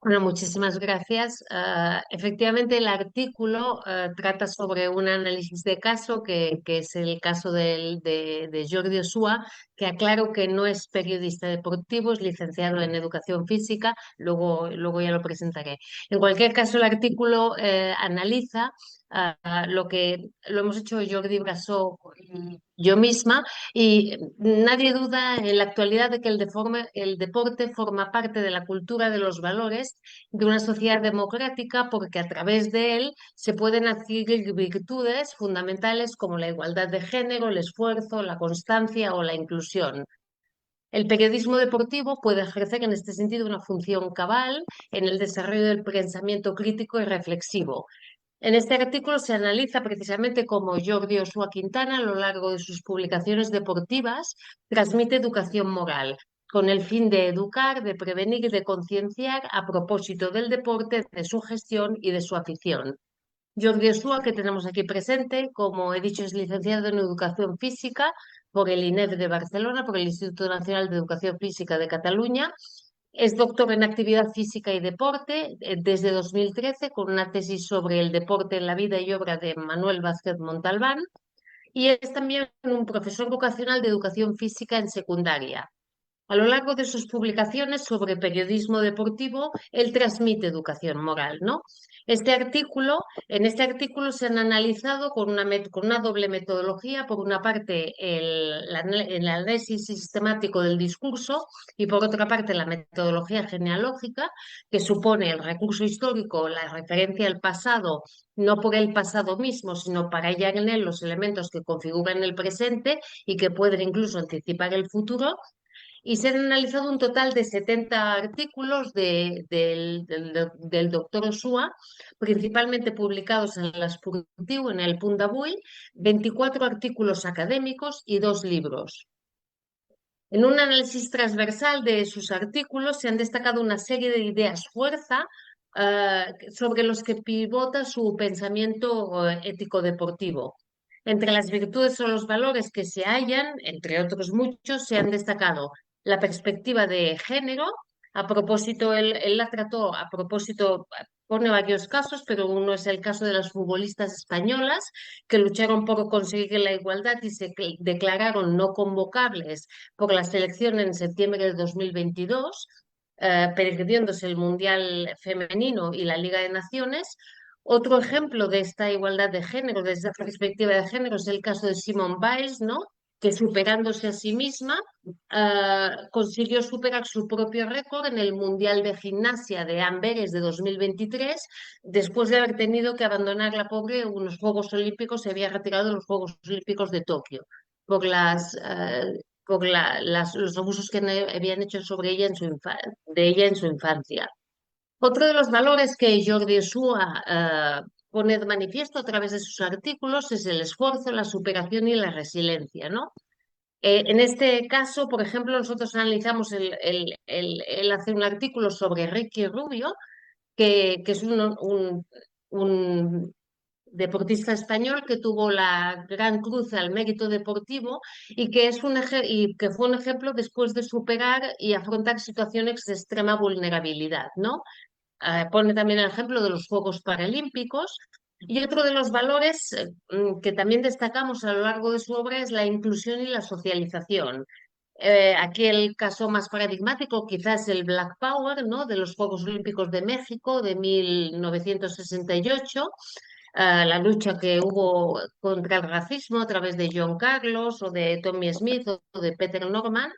Bueno, muchísimas gracias. Efectivamente, el artículo trata sobre un análisis de caso, que es el caso de Jordi Osua, que aclaro que no es periodista deportivo, es licenciado en educación física, luego ya lo presentaré. En cualquier caso, el artículo analiza lo que lo hemos hecho Jordi Brasó y yo misma, y nadie duda en la actualidad de que el deporte forma parte de la cultura de los valores de una sociedad democrática, porque a través de él se pueden adquirir virtudes fundamentales como la igualdad de género, el esfuerzo, la constancia o la inclusión. El periodismo deportivo puede ejercer en este sentido una función cabal en el desarrollo del pensamiento crítico y reflexivo. En este artículo se analiza precisamente cómo Jordi Osua Quintana, a lo largo de sus publicaciones deportivas, transmite educación moral, con el fin de educar, de prevenir y de concienciar a propósito del deporte, de su gestión y de su afición. Jordi Osua, que tenemos aquí presente, como he dicho, es licenciado en Educación Física por el INEF de Barcelona, por el Instituto Nacional de Educación Física de Cataluña. Es doctor en Actividad Física y Deporte desde 2013, con una tesis sobre el deporte en la vida y obra de Manuel Vázquez Montalbán. Y es también un profesor vocacional de Educación Física en secundaria. A lo largo de sus publicaciones sobre periodismo deportivo, él transmite educación moral, ¿no? En este artículo se han analizado con una doble metodología. Por una parte, el análisis sistemático del discurso, y por otra parte, la metodología genealógica, que supone el recurso histórico, la referencia al pasado, no por el pasado mismo, sino para hallar en él los elementos que configuran el presente y que pueden incluso anticipar el futuro. Y se han analizado un total de 70 artículos del doctor Osua, principalmente publicados en la Esportiu, en el Punt d'Avui, 24 artículos académicos y dos libros. En un análisis transversal de sus artículos se han destacado una serie de ideas fuerza sobre los que pivota su pensamiento ético deportivo. Entre las virtudes o los valores que se hallan, entre otros muchos, se han destacado la perspectiva de género. A propósito, él la trató a propósito, pone varios casos, pero uno es el caso de las futbolistas españolas que lucharon por conseguir la igualdad y declararon no convocables por la selección en septiembre de 2022, perdiéndose el Mundial Femenino y la Liga de Naciones. Otro ejemplo de esta igualdad de género, desde la perspectiva de género, es el caso de Simone Biles, ¿no? Que superándose a sí misma, consiguió superar su propio récord en el Mundial de Gimnasia de Amberes de 2023, después de haber tenido que abandonar la pobre unos Juegos Olímpicos. Se había retirado de los Juegos Olímpicos de Tokio por los abusos que habían hecho sobre ella de ella en su infancia. Otro de los valores que Jordi Usua pone de manifiesto a través de sus artículos es el esfuerzo, la superación y la resiliencia, ¿no? En este caso, por ejemplo, nosotros analizamos él hace un artículo sobre Ricky Rubio, que es un deportista español que tuvo la Gran Cruz al Mérito Deportivo, y que fue un ejemplo después de superar y afrontar situaciones de extrema vulnerabilidad, ¿no? Pone también el ejemplo de los Juegos Paralímpicos. Y otro de los valores que también destacamos a lo largo de su obra es la inclusión y la socialización. Aquí el caso más paradigmático quizás el Black Power, ¿no? De los Juegos Olímpicos de México de 1968, la lucha que hubo contra el racismo a través de John Carlos o de Tommy Smith o de Peter Norman.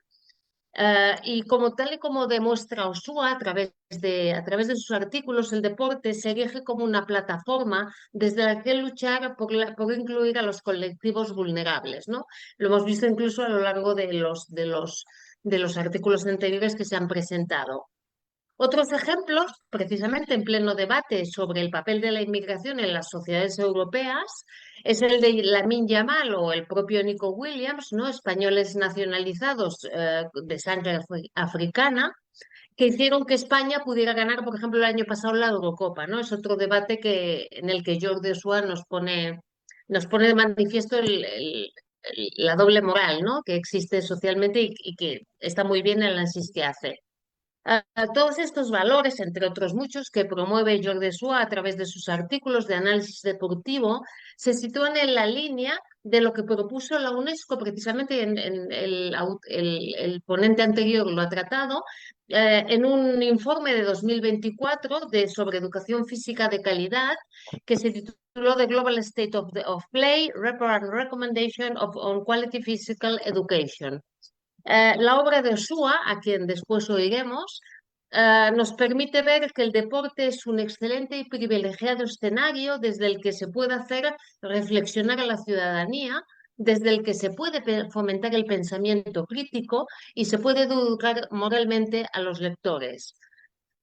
Y como tal y como demuestra Osua a través de sus artículos, el deporte se erige como una plataforma desde la que luchar por incluir a los colectivos vulnerables, ¿no? Lo hemos visto incluso a lo largo de los artículos anteriores que se han presentado. Otros ejemplos, precisamente en pleno debate sobre el papel de la inmigración en las sociedades europeas, es el de Lamine Yamal o el propio Nico Williams, ¿no? Españoles nacionalizados de sangre africana, que hicieron que España pudiera ganar, por ejemplo, el año pasado la Eurocopa, ¿no? Es otro debate en el que Jordi Osua nos pone de manifiesto la doble moral, ¿no? Que existe socialmente y que está muy bien el análisis que hace. Todos estos valores, entre otros muchos, que promueve Jordi Sua a través de sus artículos de análisis deportivo, se sitúan en la línea de lo que propuso la UNESCO, precisamente en el ponente anterior lo ha tratado, en un informe de 2024 sobre educación física de calidad, que se tituló The Global State of Play, Report and Recommendation on Quality Physical Education. La obra de Oshua, a quien después oiremos, nos permite ver que el deporte es un excelente y privilegiado escenario desde el que se puede hacer reflexionar a la ciudadanía, desde el que se puede fomentar el pensamiento crítico y se puede educar moralmente a los lectores.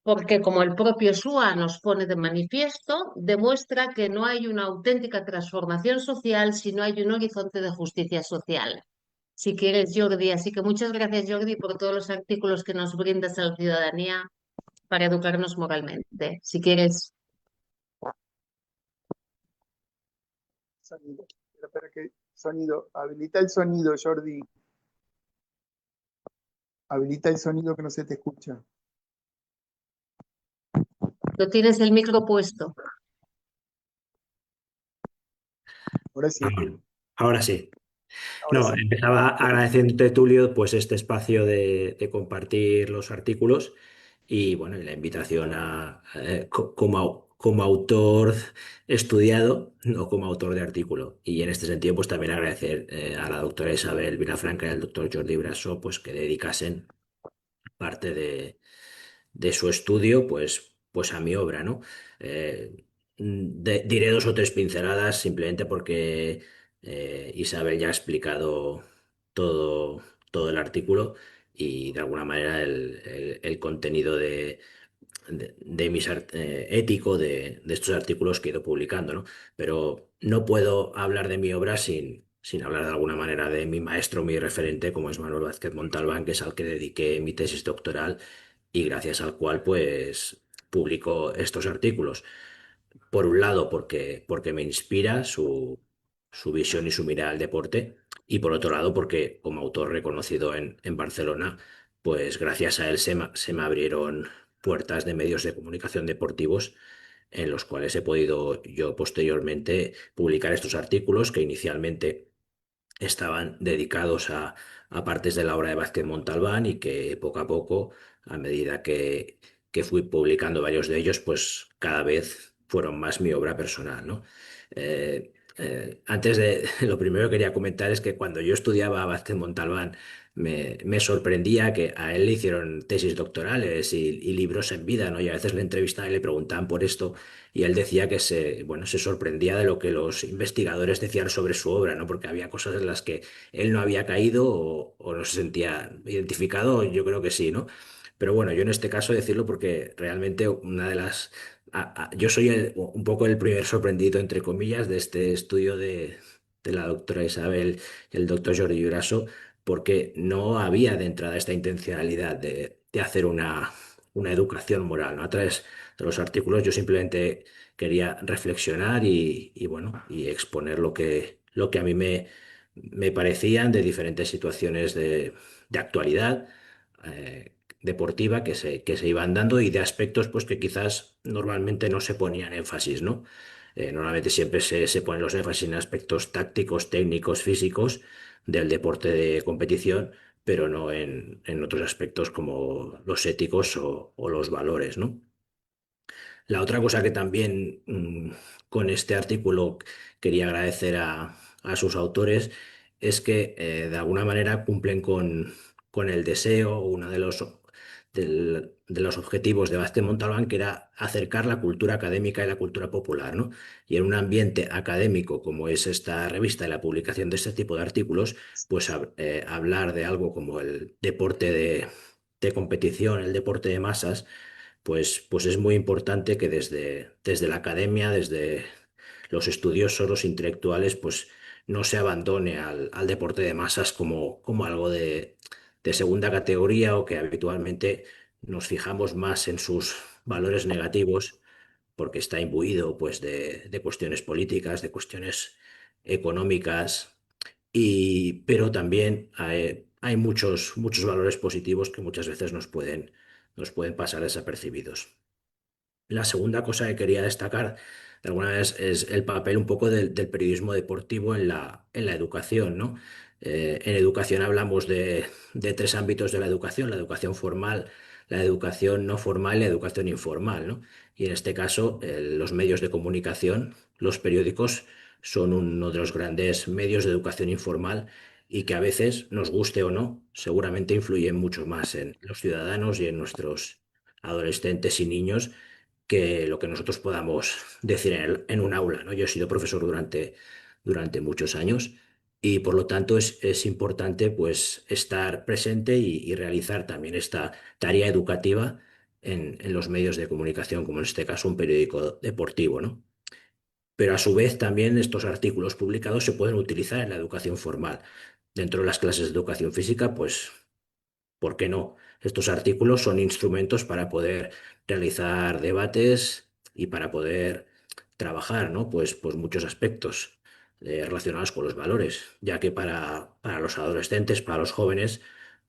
Porque, como el propio Shua nos pone de manifiesto, demuestra que no hay una auténtica transformación social si no hay un horizonte de justicia social. Si quieres, Jordi. Así que muchas gracias, Jordi, por todos los artículos que nos brindas a la ciudadanía para educarnos moralmente. Si quieres, Sonido. Espera que sonido. Habilita el sonido, Jordi. Habilita el sonido que no se te escucha. lo tienes el micro puesto. Ahora sí, Ahora sí. ahora No, sí. empezaba agradeciéndote, Tulio, pues este espacio de compartir los artículos y bueno, y la invitación como autor estudiado, no como autor de artículo. Y en este sentido, pues también agradecer a la doctora Isabel Vilafranca y al doctor Jordi Brasso, pues que dedicasen parte de su estudio, pues a mi obra, ¿no? Diré dos o tres pinceladas simplemente porque Isabel ya ha explicado todo, todo el artículo y de alguna manera el contenido de mis ético de estos artículos que he ido publicando, ¿no? Pero no puedo hablar de mi obra sin hablar de alguna manera de mi maestro, mi referente, como es Manuel Vázquez Montalbán, que es al que dediqué mi tesis doctoral y gracias al cual pues publico estos artículos. Por un lado, porque me inspira su visión y su mirada al deporte, y por otro lado, porque como autor reconocido en Barcelona, pues gracias a él se me abrieron puertas de medios de comunicación deportivos en los cuales he podido yo posteriormente publicar estos artículos que inicialmente estaban dedicados a partes de la obra de Vázquez Montalbán y que poco a poco, a medida que fui publicando varios de ellos, pues cada vez fueron más mi obra personal, ¿no? Antes de lo primero que quería comentar es que cuando yo estudiaba a Vázquez Montalbán me sorprendía que a él le hicieron tesis doctorales y libros en vida, ¿no? Y a veces le entrevistaban y le preguntaban por esto y él decía que bueno, se sorprendía de lo que los investigadores decían sobre su obra, ¿no? Porque había cosas en las que él no había caído o no se sentía identificado, yo creo que sí, ¿no? Pero bueno, yo en este caso decirlo porque realmente una de las... yo soy un poco el primer sorprendido, entre comillas, de este estudio de la doctora Isabel y el doctor Jordi Grasso, porque no había de entrada esta intencionalidad de hacer una educación moral, ¿no? A través de los artículos yo simplemente quería reflexionar y bueno, y exponer lo que a mí me parecían de diferentes situaciones de actualidad deportiva que se iban dando y de aspectos pues que quizás normalmente no se ponían énfasis, ¿no? Normalmente siempre se ponen los énfasis en aspectos tácticos, técnicos, físicos del deporte de competición, pero no en otros aspectos como los éticos o los valores, ¿no? La otra cosa que también con este artículo quería agradecer a sus autores es que de alguna manera cumplen con el deseo, uno de los objetivos de Vázquez Montalbán, que era acercar la cultura académica y la cultura popular, ¿no? Y en un ambiente académico como es esta revista y la publicación de este tipo de artículos, pues hablar de algo como el deporte de competición, el deporte de masas, pues es muy importante que desde la academia, desde los estudiosos, los intelectuales, pues no se abandone al deporte de masas como algo de segunda categoría o que habitualmente nos fijamos más en sus valores negativos porque está imbuido pues de cuestiones políticas, de cuestiones económicas, pero también hay muchos valores positivos que muchas veces nos pueden nos pueden pasar desapercibidos. La segunda cosa que quería destacar de alguna vez es el papel un poco del periodismo deportivo en la educación, ¿no? En educación hablamos de tres ámbitos de la educación formal, la educación no formal y la educación informal, ¿no? Y en este caso, los medios de comunicación, los periódicos, son uno de los grandes medios de educación informal y que a veces, nos guste o no, seguramente influyen mucho más en los ciudadanos y en nuestros adolescentes y niños que lo que nosotros podamos decir en un aula, ¿no? Yo he sido profesor durante muchos años y por lo tanto es importante pues estar presente y realizar también esta tarea educativa en los medios de comunicación, como en este caso un periódico deportivo, ¿no? Pero a su vez también estos artículos publicados se pueden utilizar en la educación formal. Dentro de las clases de educación física, pues ¿por qué no? Estos artículos son instrumentos para poder realizar debates y para poder trabajar, ¿no? Pues muchos aspectos relacionados con los valores, ya que para los adolescentes, para los jóvenes,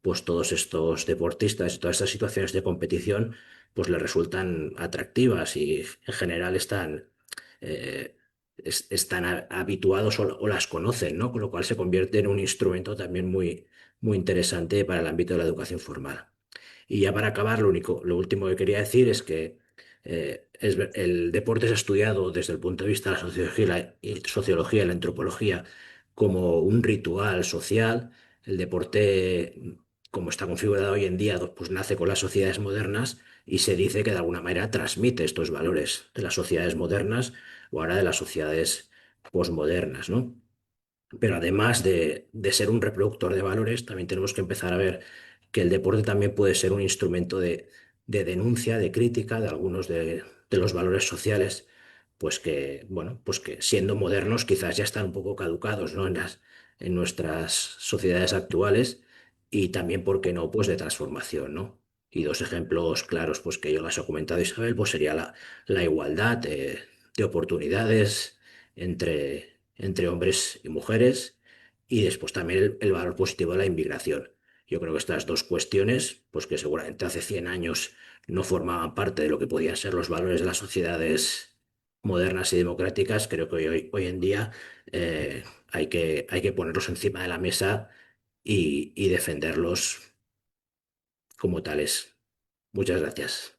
pues todos estos deportistas y todas estas situaciones de competición, pues les resultan atractivas y en general eh, están habituados o las conocen, ¿no? Con lo cual se convierte en un instrumento también muy interesante para el ámbito de la educación formal. Y ya para acabar, lo último que quería decir es que el deporte es estudiado desde el punto de vista de la sociología, sociología y la antropología como un ritual social. El deporte, como está configurado hoy en día, pues nace con las sociedades modernas y se dice que de alguna manera transmite estos valores de las sociedades modernas o ahora de las sociedades posmodernas, ¿no? Pero además de ser un reproductor de valores, también tenemos que empezar a ver que el deporte también puede ser un instrumento de denuncia, de crítica de algunos de los valores sociales, pues que, bueno, pues que siendo modernos quizás ya están un poco caducados, ¿no? En nuestras sociedades actuales y también, ¿por qué no?, pues de transformación, ¿no? Y dos ejemplos claros, pues que yo las he comentado, Isabel, pues sería la igualdad de oportunidades entre hombres y mujeres, y después también el valor positivo de la inmigración. Yo creo que estas dos cuestiones, pues que seguramente hace 100 años no formaban parte de lo que podían ser los valores de las sociedades modernas y democráticas, creo que hoy en día hay que ponerlos encima de la mesa y defenderlos como tales. Muchas gracias.